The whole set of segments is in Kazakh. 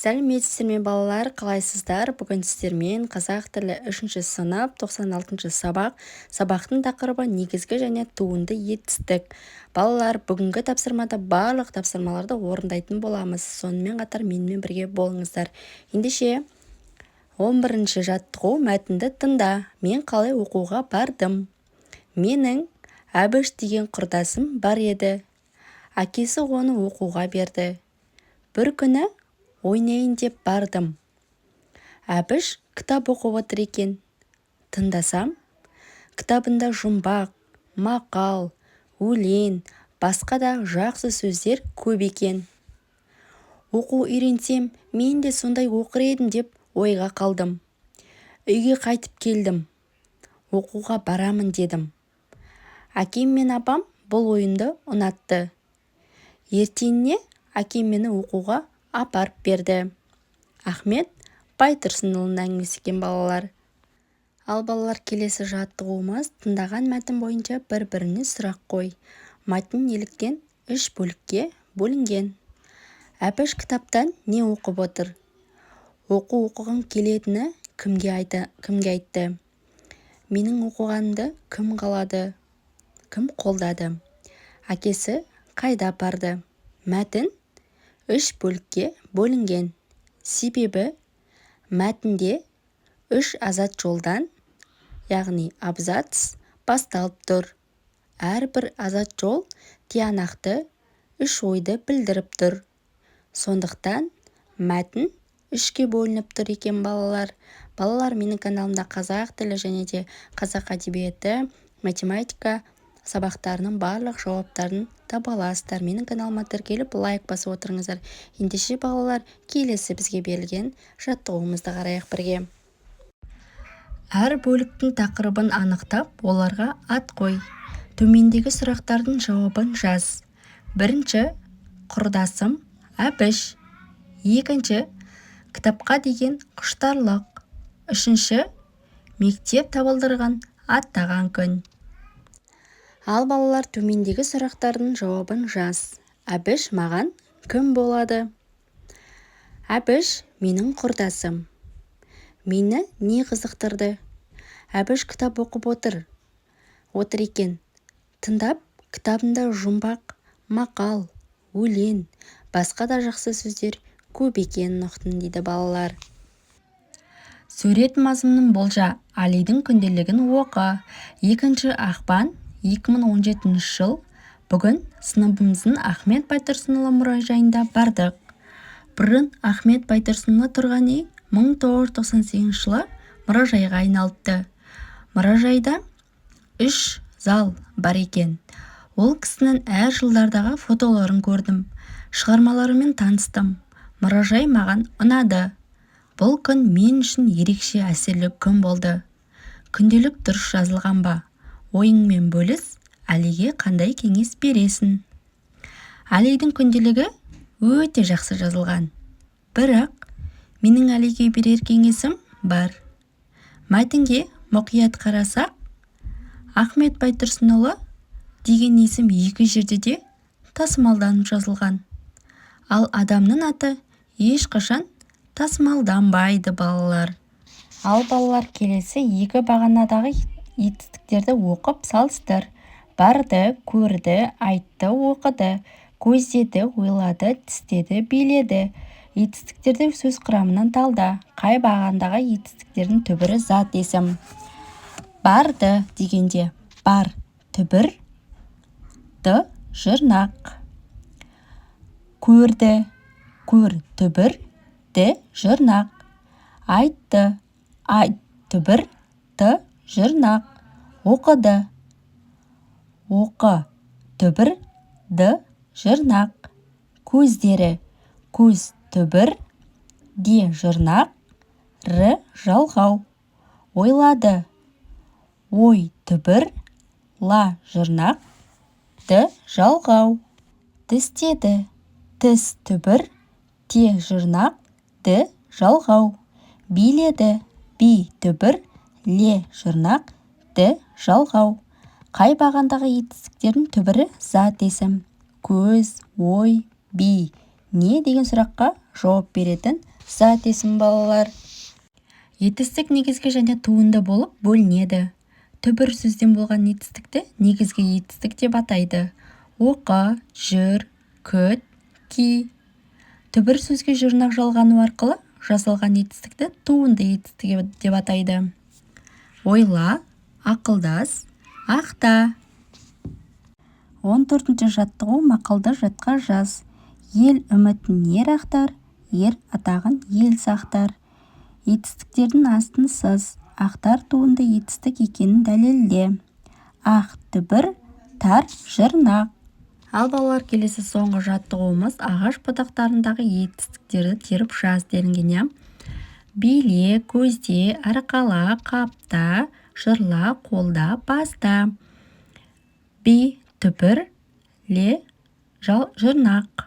Сәлеметсіздер ме балалар, қалайсыздар? Бүгін сіздермен қазақ тілі 3-ші сынып 96-шы сабақтың тақырыбы негізгі және туынды етістік. Балалар, бүгінгі тапсырмада барлық тапсырмаларды орындайтын боламыз. Сонымен қатар менімен бірге болыңыздар. Ендеше 11-ші жаттығу мәтінді тыңда. Мен қалай оқуға бардым? Менің Әбіш деген құрдасым бар еді. Әкесі оны оқуға берді. Бір күні ойнайын деп бардым. Әбіш кітап оқып отыр екен. Тыңдасам, кітабында жұмбақ, мақал, өлең, басқа да жақсы сөздер көп екен. Оқу үйренсем, мен де сондай оқыр едім деп ойға қалдым. Үйге қайтып келдім. Оқуға барамын дедім. Әкем мен апам бұл ойынды ұнатты. Ертеңіне әкем мені оқуға апарып берді. Ахмет Байтұрсынұлының әңгімесі екен балалар. Ал балалар, келесі жаттығуымыз тыңдаған мәтін бойынша бір-біріне сұрақ қой. Мәтін неліктен 3 бөлікке бөлінген? Әбіш кітаптан не оқып отыр? Оқыған келетіні кімге айтты? Менің оқығанымды кім қалады? Кім қолдады? Әкесі қайда апарды? Мәтін 3 бөлікке бөлінген. Себебі мәтінде 3 азат жолдан, яғни абзац басталып тұр. Әрбір азат жол тиянақты 3 ойды білдіріп тұр. Сондықтан мәтін 3-ке бөлініп тұр екен балалар. Балалар, менің каналымда қазақ тілі және де қазақ әдебиеті, математика сабақтарының барлық жауаптарын таба аласыздар. Менің каналыма тіркеліп лайк басып отырыңыздар. Ендеше балалар, келесі бізге берілген жаттығуымызды қарайық бірге. Әр бөліктің тақырыбын анықтап, оларға ат қой. Төмендегі сұрақтардың жауабын жаз. Бірінші, құрдасым Әбіш. Екінші, кітапқа деген құштарлық. Үшінші, мектеп табалдырған аттаған күн. Ал балалар, төмендегі сұрақтардың жауабын жаз. Әбіш маған кім болады? Әбіш менің құрдасым. Мені не қызықтырды? Әбіш кітап оқып отыр екен. Тыңдап, кітабында жұмбақ, мақал, өлең, басқа да жақсы сөздер көп екенін ұқтым дейді балалар. Сурет мазмұнын болжа. Алидің күнделігін оқы. 2 ақпан 2017 жыл. Бүгін сыныбымыздың Ахмет Байтұрсынұлы мұражайында бардық. Бұрын Ахмет Байтұрсынұлы тұрған үй 1998 жылы мұражайға айналыпты. Мұражайда 3 зал бар екен. Ол кісінің әр жылдардағы фотоларын көрдім. Шығармаларымен таныстым. Мұражай маған ұнады. Бұл күн мен үшін ерекше әсерлі күн болды. Күнделік дұрыс жазылған ба? Ойыңмен бөліс, Әлиге қандай кеңес бересің? Әлидің күнделігі өте жақсы жазылған. Бірақ менің Әлиге берер кеңесім бар. Мәтінге мұқият қарасақ, Ахмет Байтұрсынұлы деген есім 2 жерде де тасымалданып жазылған. Ал адамның аты ешқашан тасымалданбайды балалар. Ал балалар, келесі 2 бағанадағы етістіктерді оқып салыстыр. Барды, көрді, айтты, оқыды, көздеді, ойлады, тістеді, биледі. Етістіктерді сөз құрамынан талда. Қай бағандағы етістіктердің түбірі зат есім? Барды дегенде бар түбір, ды жұрнақ. Көрді, көр түбір, ді жұрнақ. Айтты, айт түбір, ды жұрнақ. Оқыды, оқы түбір, ды жұрнақ. Көздері, көз түбір, де жұрнақ, рі жалғау. Ойлады, ой түбір, ла жұрнақ, ді жалғау. Тістеді, тіс түбір, те жұрнақ, ді жалғау. Биледі, би түбір, ле жұрнақ, ді жалғау. Қай бағандағы етістіктердің түбірі зат есім? Көз, ой, би. Не деген сұраққа жауап беретін зат есім балалар. Етістік негізгі және туынды болып бөлінеді. Түбір сөзден болған етістікті негізгі етістік деп атайды. Оқы, жүр, күт, ки. Түбір сөзге жұрнақ жалғану арқылы жасалған етістікті туынды етістігі деп атайды. Ойла, ақылдас, ақта. 14-ші жаттығу мақалды жатқа жаз. Ел үмітін ер ақтар, ер атағын ел сақтар. Етістіктердің астын сыз, ақтар туынды етістік екенін дәлелде. Ақ түбір, тар жырнақ. Ал балалар, келесі соңғы жаттығуымыз ағаш бұтақтарындағы етістіктерді теріп жаз делінген. Биле, көзде, арқала, қапта, жырла, қолда, баста. Би, түбір, ле, жырнақ.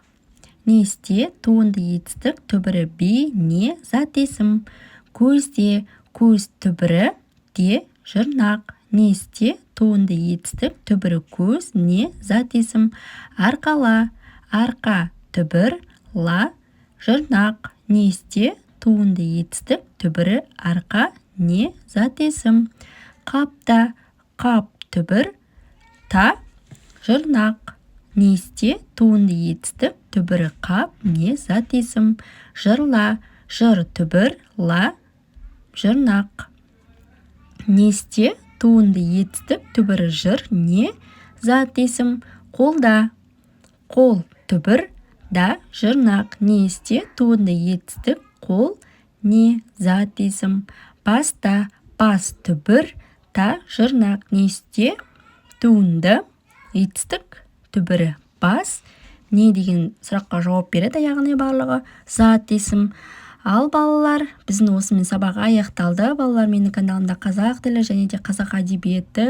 Несте, туынды етістік, түбірі би, не, зат есім. Көзде, көз түбірі, де, жырнақ. Несте, туынды етістік, түбірі көз, не, зат есім. Арқала, арқа, түбір, ла, жырнақ. Несте, туынды етістік, түбірі арқа, не, зат есім. Қапта, қап, түбір, та, жырнақ. Несте, туынды етістік, түбірі қап, не, зат есім. Жырла, жыр, түбір, ла, жырнақ. Несте, туынды етістік, түбірі жыр, не, зат есім. Қолда, қол, түбір, да, жырнақ. Несте, туынды етістік, қол, не, зат есім. Баста, бас, түбір, та, жырнақ. Несте, туынды етістік, түбірі бас, не деген сұраққа жауап береді, яғни барлығы зат есім. Ал балалар, біздің осымен сабақ аяқталды. Балалар, менің каналымда қазақ тілі және де қазақ әдебиеті,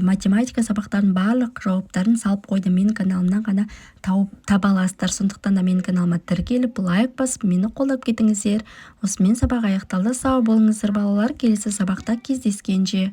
математика сабақтардың барлық жауаптарын салып қойды. Менің каналымнан ғана таба аласыздар. Сондықтан да менің каналыма тіркеліп, лайк басып, мені қолдап кетіңіздер. Осымен сабақ аяқталды. Сау болыңыздар балалар. Келесі сабақта кездескенше.